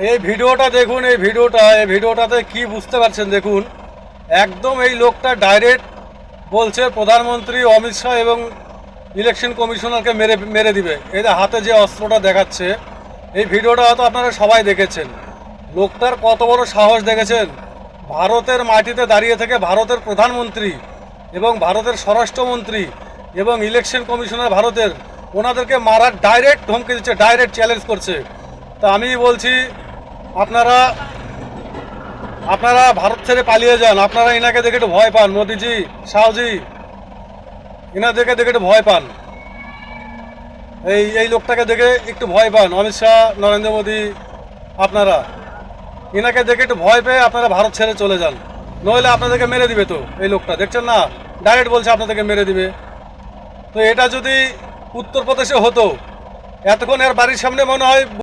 এই ভিডিওটা দেখুন, এই ভিডিওটাতে কি বুঝতে পারছেন দেখুন। একদম এই লোকটা ডাইরেক্ট বলছে প্রধানমন্ত্রী অমিত শাহ এবং ইলেকশন কমিশনারকে মেরে মেরে দিবে। এই যে হাতে যে অস্ত্রটা দেখাচ্ছে, এই ভিডিওটা হয়তো আপনারা সবাই দেখেছেন। লোকটার কত বড় সাহস দেখেছেন। ভারতের মাটিতে দাঁড়িয়ে থেকে ভারতের প্রধানমন্ত্রী এবং ভারতের স্বরাষ্ট্রমন্ত্রী এবং ইলেকশন কমিশনার ভারতের, ওনাদেরকে মারার ডাইরেক্ট ধমকি দিচ্ছে, ডাইরেক্ট চ্যালেঞ্জ করছে। তা আমি বলছি আপনারা আপনারা ভারত ছেড়ে পালিয়ে যান। আপনারা এনাকে দেখে একটু ভয় পান, মোদিজি, শাহজি, এনাদেরকে দেখে একটু ভয় পান। এই লোকটাকে দেখে একটু ভয় পান, অমিত শাহ, নরেন্দ্র মোদী। আপনারা এনাকে দেখে একটু ভয় পেয়ে আপনারা ভারত ছেড়ে চলে যান, নইলে আপনাদেরকে মেরে দিবে। তো এই লোকটা দেখছেন না, ডাইরেক্ট বলছে আপনাদেরকে মেরে দিবে। তো এটা যদি উত্তরপ্রদেশে হতো, এতক্ষণ এর বাড়ির সামনে মনে হয়